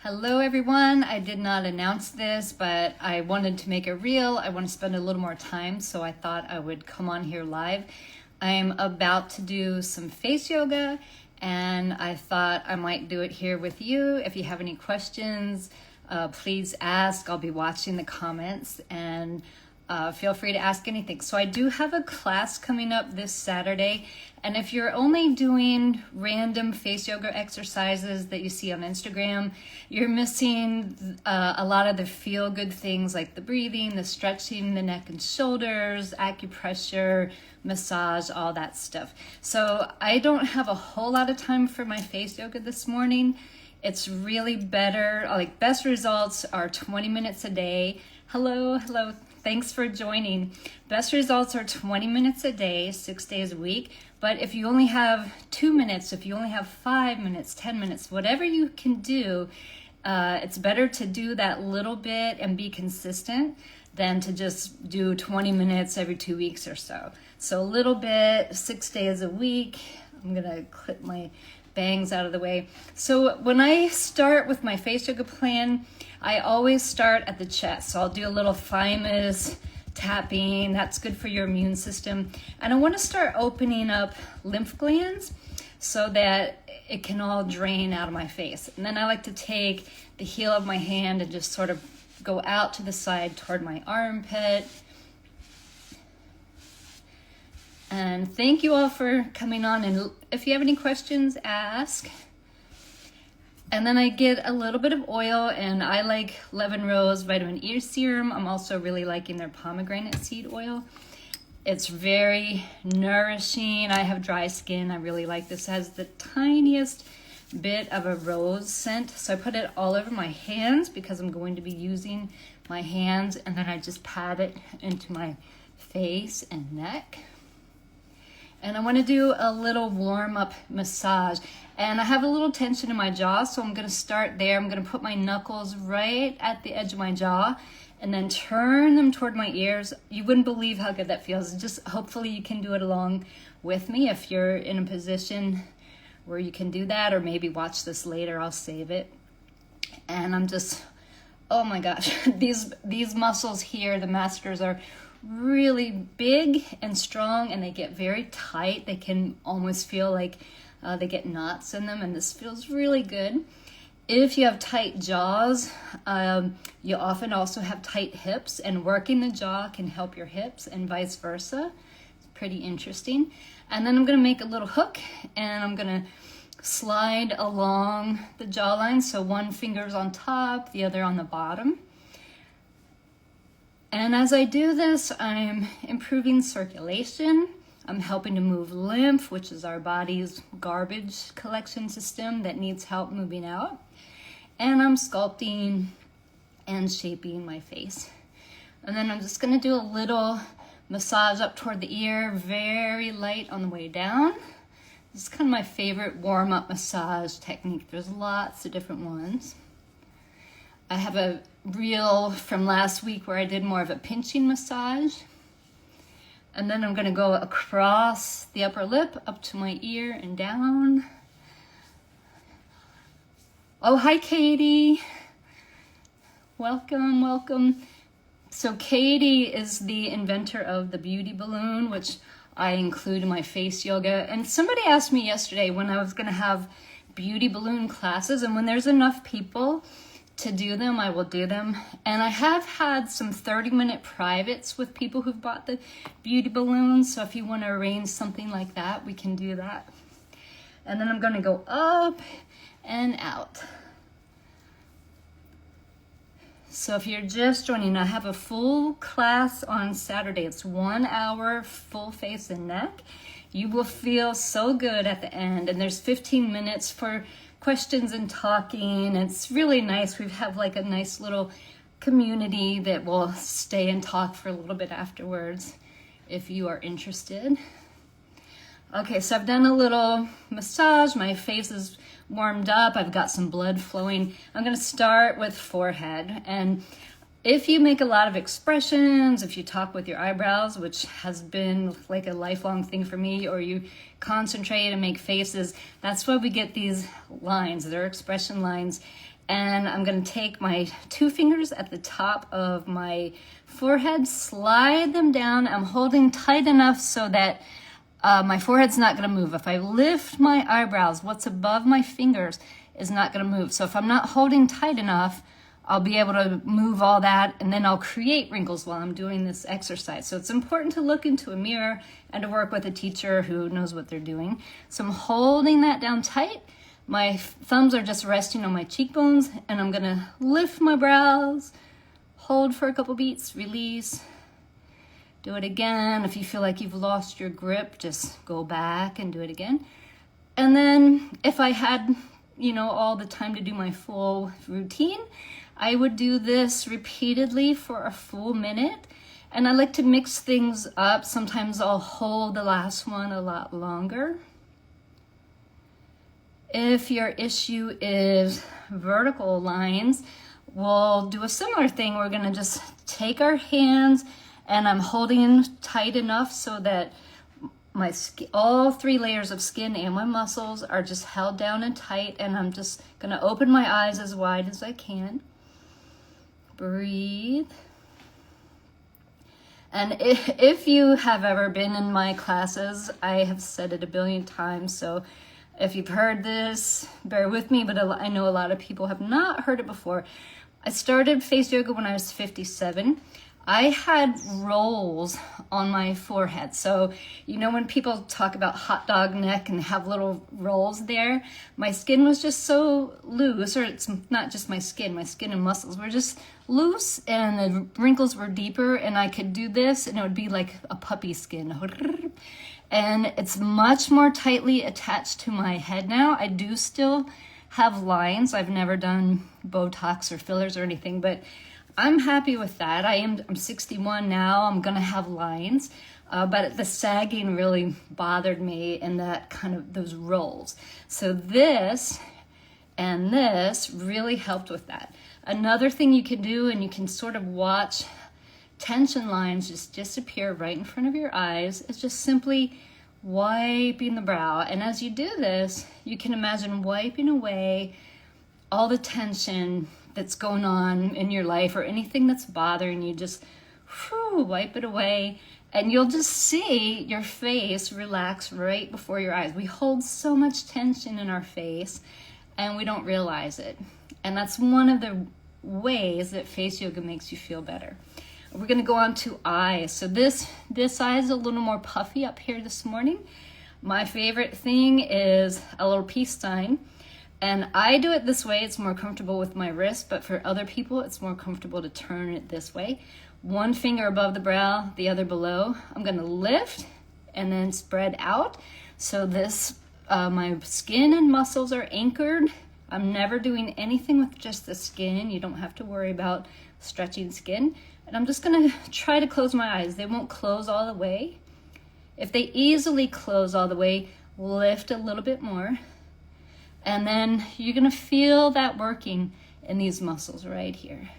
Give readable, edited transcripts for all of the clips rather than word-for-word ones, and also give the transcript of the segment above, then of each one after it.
Hello everyone, I did not announce this, but I wanted to make a reel. I want to spend a little more time, so I thought I would come on here live. I'm about to do some face yoga, and I thought I might do it here with you. If you have any questions, please ask. I'll be watching the comments, and feel free to ask anything. So I do have a class coming up this Saturday, and if you're only doing random face yoga exercises that you see on Instagram, you're missing a lot of the feel-good things like the breathing, the stretching, the neck and shoulders, acupressure, massage, all that stuff. So I don't have a whole lot of time for my face yoga this morning. It's really better, like best results are 20 minutes a day. Hello. Thanks for joining. Best results are 20 minutes a day, 6 days a week. But if you only have 2 minutes, if you only have 5 minutes, 10 minutes, whatever you can do, it's better to do that little bit and be consistent than to just do 20 minutes every 2 weeks or so. So a little bit, 6 days a week. I'm gonna clip my bangs out of the way. So when I start with my face yoga plan, I always start at the chest. So I'll do a little thymus tapping. That's good for your immune system. And I want to start opening up lymph glands so that it can all drain out of my face. And then I like to take the heel of my hand and just sort of go out to the side toward my armpit. And thank you all for coming on. And if you have any questions, ask. And then I get a little bit of oil, and I like Lemon Rose Vitamin E Serum. I'm also really liking their pomegranate seed oil. It's very nourishing. I have dry skin. I really like this. It has the tiniest bit of a rose scent. So I put it all over my hands because I'm going to be using my hands, and then I just pat it into my face and neck. And I want to do a little warm-up massage. And I have a little tension in my jaw, so I'm going to start there. I'm going to put my knuckles right at the edge of my jaw and then turn them toward my ears. You wouldn't believe how good that feels. Just hopefully you can do it along with me if you're in a position where you can do that, or maybe watch this later. I'll save it. And I'm just, oh my gosh, these muscles here, the masseters, are really big and strong, and they get very tight. They can almost feel like they get knots in them, and this feels really good. If you have tight jaws, you often also have tight hips, and working the jaw can help your hips and vice versa. It's pretty interesting. And then I'm going to make a little hook, and I'm going to slide along the jawline, so one finger's on top, the other on the bottom. And as I do this, I'm improving circulation. I'm helping to move lymph, which is our body's garbage collection system that needs help moving out. And I'm sculpting and shaping my face. And then I'm just going to do a little massage up toward the ear, very light on the way down. This is kind of my favorite warm-up massage technique. There's lots of different ones. I have a reel from last week where I did more of a pinching massage. And then I'm going to go across the upper lip up to my ear and down. Oh, hi, Katie. Welcome. So Katie is the inventor of the beauty balloon, which I include in my face yoga. And somebody asked me yesterday when I was going to have beauty balloon classes, and when there's enough people to do them, I will do them. And I have had some 30-minute privates with people who've bought the beauty balloons. So if you want to arrange something like that, we can do that. And then I'm going to go up and out. So if you're just joining, I have a full class on Saturday. It's 1 hour, full face and neck. You will feel so good at the end. And there's 15 minutes for questions and talking. It's really nice. We have like a nice little community that will stay and talk for a little bit afterwards if you are interested. Okay, so I've done a little massage. My face is warmed up. I've got some blood flowing. I'm going to start with forehead. And if you make a lot of expressions, if you talk with your eyebrows, which has been like a lifelong thing for me, or you concentrate and make faces, that's why we get these lines. They're expression lines. And I'm gonna take my 2 fingers at the top of my forehead, slide them down. I'm holding tight enough so that my forehead's not gonna move. If I lift my eyebrows, what's above my fingers is not gonna move. So if I'm not holding tight enough, I'll be able to move all that, and then I'll create wrinkles while I'm doing this exercise. So it's important to look into a mirror and to work with a teacher who knows what they're doing. So I'm holding that down tight. My thumbs are just resting on my cheekbones, and I'm gonna lift my brows, hold for a couple beats, release. Do it again. If you feel like you've lost your grip, just go back and do it again. And then if I had, all the time to do my full routine, I would do this repeatedly for a full minute. And I like to mix things up. Sometimes I'll hold the last one a lot longer. If your issue is vertical lines, we'll do a similar thing. We're gonna just take our hands, and I'm holding tight enough so that my all 3 layers of skin and my muscles are just held down and tight, and I'm just gonna open my eyes as wide as I can. Breathe. And if you have ever been in my classes, I have said it a billion times, so if you've heard this, bear with me, but I know a lot of people have not heard it before. I started face yoga when I was 57. I had rolls on my forehead. So, when people talk about hot dog neck and have little rolls there, my skin was just so loose, or it's not just my skin and muscles were just loose, and the wrinkles were deeper, and I could do this, and it would be like a puppy skin. And it's much more tightly attached to my head now. I do still have lines. I've never done Botox or fillers or anything, but I'm happy with that. I'm 61 now. I'm gonna have lines, but the sagging really bothered me in that kind of those rolls. So this and this really helped with that. Another thing you can do, and you can sort of watch tension lines just disappear right in front of your eyes, is just simply wiping the brow. And as you do this, you can imagine wiping away all the tension that's going on in your life or anything that's bothering you. Just wipe it away, and you'll just see your face relax right before your eyes. We hold so much tension in our face and we don't realize it. And that's one of the ways that face yoga makes you feel better. We're going to go on to eyes. So this eye is a little more puffy up here this morning. My favorite thing is a little peace sign. And I do it this way. It's more comfortable with my wrist, but for other people, it's more comfortable to turn it this way. 1 finger above the brow, the other below. I'm going to lift and then spread out. So this, my skin and muscles are anchored. I'm never doing anything with just the skin. You don't have to worry about stretching skin. And I'm just gonna try to close my eyes. They won't close all the way. If they easily close all the way, lift a little bit more. And then you're gonna feel that working in these muscles right here.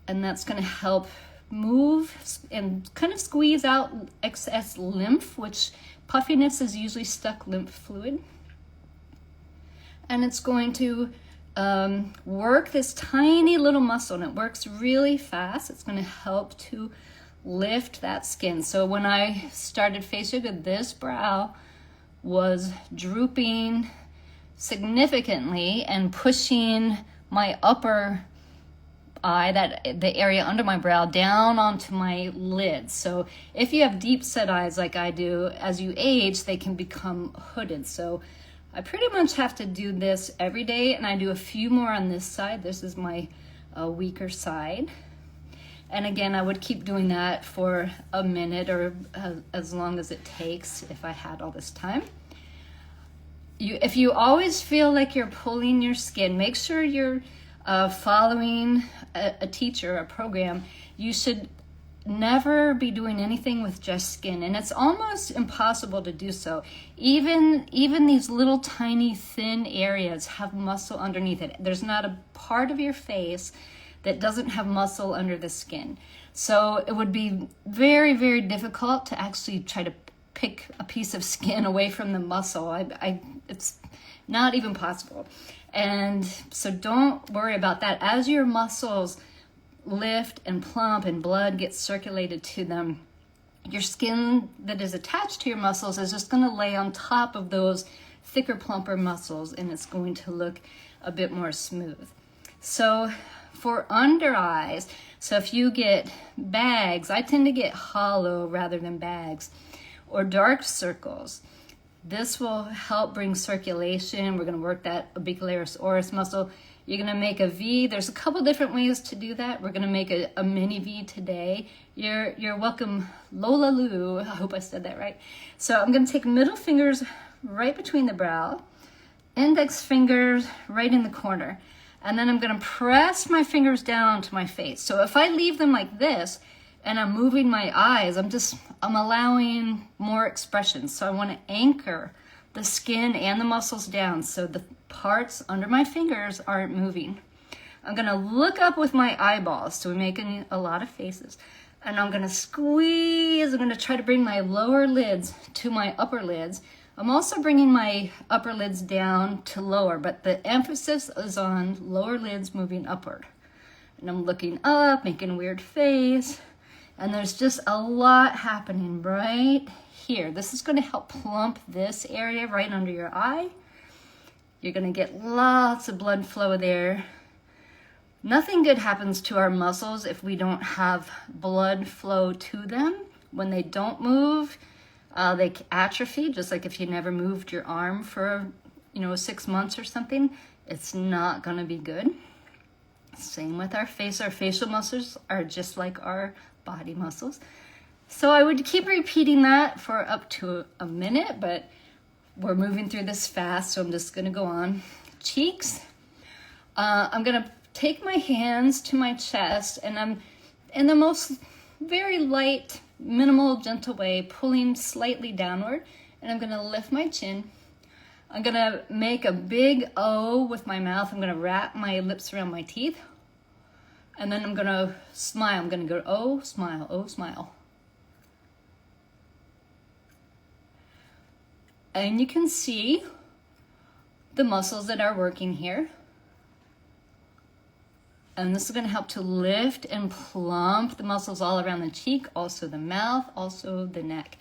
And that's gonna help move and kind of squeeze out excess lymph, which puffiness is usually stuck lymph fluid. And it's going to work this tiny little muscle, and it works really fast. It's going to help to lift that skin. So when I started face yoga, this brow was drooping significantly and pushing my upper eye, the area under my brow, down onto my lids. So if you have deep set eyes like I do, as you age, they can become hooded. So I pretty much have to do this every day, and I do a few more on this side. This is my weaker side. And again, I would keep doing that for a minute or as long as it takes if I had all this time. If you always feel like you're pulling your skin, make sure you're following a teacher, a program. You should never be doing anything with just skin, and it's almost impossible to do so. Even these little tiny thin areas have muscle underneath it. There's not a part of your face that doesn't have muscle under the skin. So it would be very, very difficult to actually try to pick a piece of skin away from the muscle. It's not even possible. And so don't worry about that. As your muscles lift and plump and blood gets circulated to them, your skin that is attached to your muscles is just going to lay on top of those thicker, plumper muscles, and it's going to look a bit more smooth. So for under eyes, so if you get bags, I tend to get hollow rather than bags, or dark circles, this will help bring circulation. We're going to work that orbicularis oris muscle. You're going to make a V. There's a couple different ways to do that. We're going to make a mini V today. You're welcome, Lola Lou. I hope I said that right. So I'm going to take middle fingers right between the brow, index fingers right in the corner, and then I'm going to press my fingers down to my face. So if I leave them like this and I'm moving my eyes, I'm allowing more expression. So I want to anchor the skin and the muscles down so the parts under my fingers aren't moving. I'm going to look up with my eyeballs, so we're making a lot of faces, and I'm going to squeeze. I'm going to try to bring my lower lids to my upper lids. I'm also bringing my upper lids down to lower, but the emphasis is on lower lids moving upward. And I'm looking up, making a weird face, and there's just a lot happening right here. This is going to help plump this area right under your eye. You're going to get lots of blood flow there. Nothing good happens to our muscles if we don't have blood flow to them. When they don't move, they atrophy, just like if you never moved your arm for 6 months or something. It's not going to be good. Same with our face. Our facial muscles are just like our body muscles. So I would keep repeating that for up to a minute, but we're moving through this fast, so I'm just going to go on. Cheeks. I'm going to take my hands to my chest, and I'm in the most very light, minimal, gentle way, pulling slightly downward, and I'm going to lift my chin. I'm going to make a big O with my mouth. I'm going to wrap my lips around my teeth, and then I'm going to smile. I'm going to go O, smile, O, smile. And you can see the muscles that are working here. And this is going to help to lift and plump the muscles all around the cheek, also the mouth, also the neck.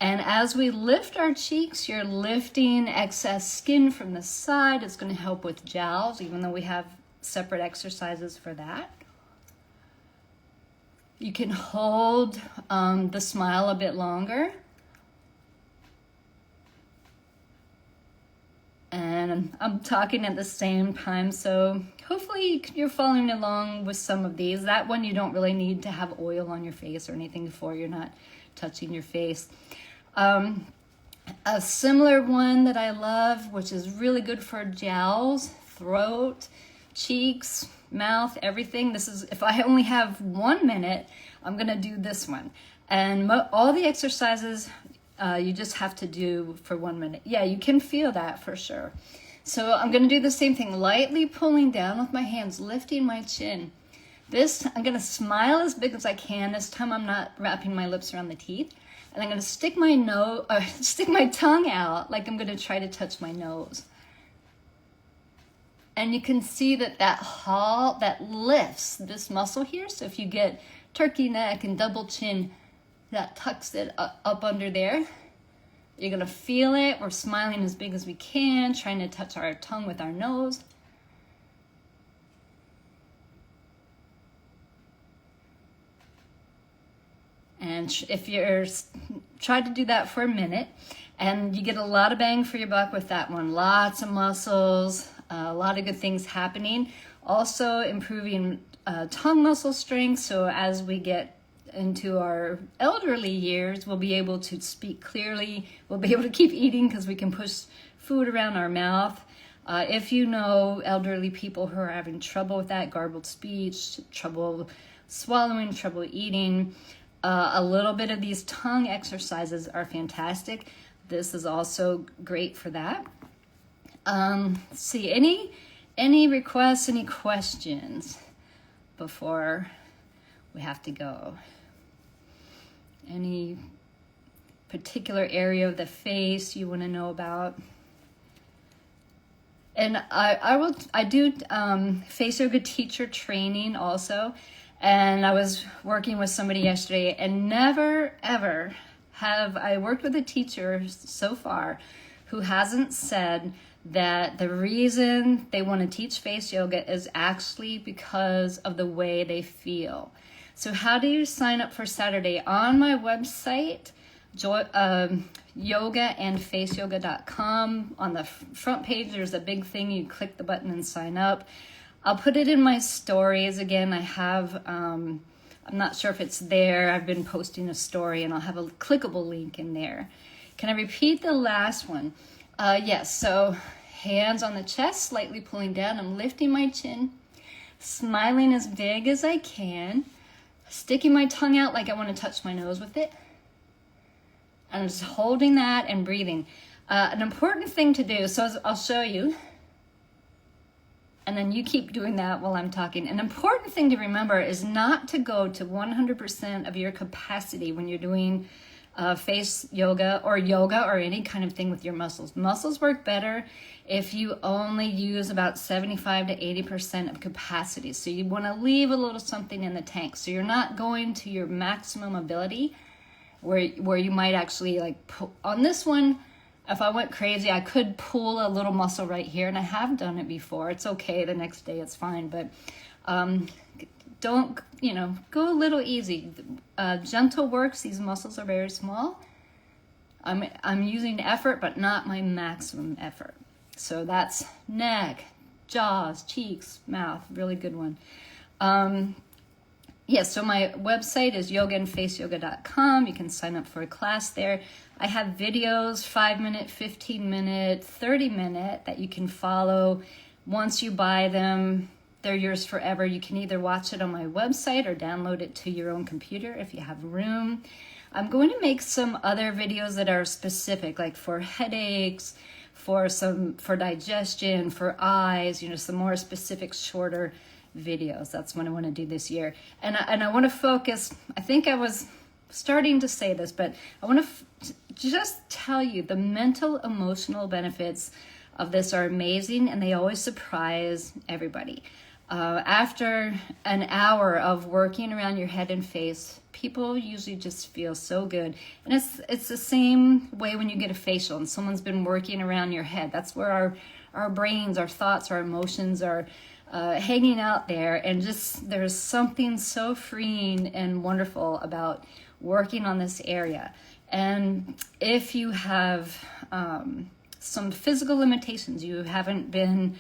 And as we lift our cheeks, you're lifting excess skin from the side. It's going to help with jowls, even though we have separate exercises for that. You can hold the smile a bit longer. And I'm talking at the same time, so hopefully you're following along with some of these. That one you don't really need to have oil on your face or anything for. You're not touching your face. A similar one that I love, which is really good for jowls, throat, cheeks, mouth, everything. This is, if I only have 1 minute, I'm going to do this one. And all the exercises you just have to do for 1 minute. Yeah, you can feel that for sure. So I'm going to do the same thing, lightly pulling down with my hands, lifting my chin. This, I'm going to smile as big as I can. This time I'm not wrapping my lips around the teeth. And I'm going to stick my tongue out like I'm going to try to touch my nose. And you can see that lifts this muscle here. So if you get turkey neck and double chin, that tucks it up under there. You're going to feel it. We're smiling as big as we can, trying to touch our tongue with our nose. And if you're, try to do that for a minute, and you get a lot of bang for your buck with that one. Lots of muscles, a lot of good things happening. Also improving tongue muscle strength, so as we get into our elderly years, we'll be able to speak clearly. We'll be able to keep eating because we can push food around our mouth. If you know elderly people who are having trouble with that, garbled speech, trouble swallowing, trouble eating, a little bit of these tongue exercises are fantastic. This is also great for that. See, any requests, any questions before we have to go? Any particular area of the face you want to know about? And I do face yoga teacher training also. And I was working with somebody yesterday, and never ever have I worked with a teacher so far who hasn't said that the reason they want to teach face yoga is actually because of the way they feel. So how do you sign up for Saturday? On my website, yogaandfaceyoga.com. On the front page, there's a big thing. You click the button and sign up. I'll put it in my stories. Again, I have, I'm not sure if it's there. I've been posting a story, and I'll have a clickable link in there. Can I repeat the last one? Yes, so hands on the chest, slightly pulling down. I'm lifting my chin, smiling as big as I can, sticking my tongue out like I want to touch my nose with it. I'm just holding that and breathing. An important thing to do, so I'll show you, and then you keep doing that while I'm talking. An important thing to remember is not to go to 100% of your capacity when you're doing face yoga or any kind of thing with your muscles. Muscles work better if you only use about 75 to 80% of capacity. So you want to leave a little something in the tank. So you're not going to your maximum ability where you might actually like pull. On this one, if I went crazy, I could pull a little muscle right here, and I have done it before. It's okay. The next day it's fine, but don't, go a little easy. Gentle works. These muscles are very small. I'm using effort, but not my maximum effort. So that's neck, jaws, cheeks, mouth. Really good one. Yes, so my website is yogaandfaceyoga.com. You can sign up for a class there. I have videos, 5-minute, 15-minute, 30-minute that you can follow. Once you buy them, they're yours forever. You can either watch it on my website or download it to your own computer if you have room. I'm going to make some other videos that are specific, like for headaches, for digestion, for eyes, some more specific, shorter videos. That's what I want to do this year. And I want to focus, I think I was starting to say this, but I want to just tell you the mental, emotional benefits of this are amazing, and they always surprise everybody. After an hour of working around your head and face, people usually just feel so good. And it's the same way when you get a facial and someone's been working around your head. That's where our brains, our thoughts, our emotions are hanging out there. And just there's something so freeing and wonderful about working on this area. And if you have some physical limitations, you haven't been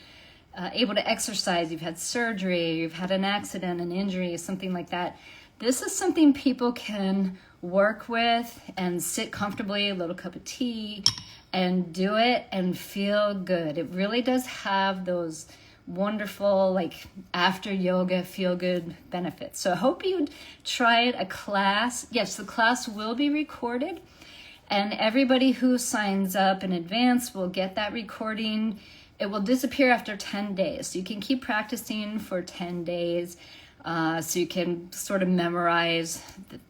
able to exercise, you've had surgery, you've had an accident, an injury, something like that, this is something people can work with and sit comfortably, a little cup of tea, and do it and feel good. It really does have those wonderful, like after yoga, feel good benefits. So I hope you try it. A class, yes, the class will be recorded, and everybody who signs up in advance will get that recording. It will disappear after 10 days. So you can keep practicing for 10 days. So you can sort of memorize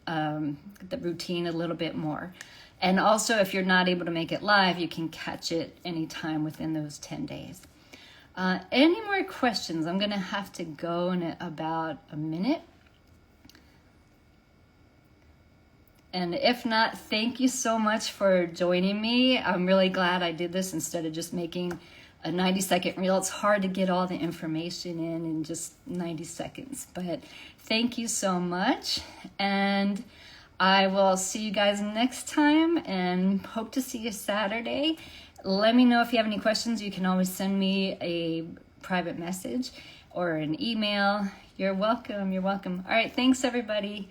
the routine a little bit more. And also, if you're not able to make it live, you can catch it anytime within those 10 days. Any more questions? I'm going to have to go in about a minute. And if not, thank you so much for joining me. I'm really glad I did this instead of just making a 90-second reel. It's hard to get all the information in just 90 seconds. But thank you so much. And I will see you guys next time and hope to see you Saturday. Let me know if you have any questions. You can always send me a private message or an email. You're welcome. You're welcome. All right. Thanks, everybody.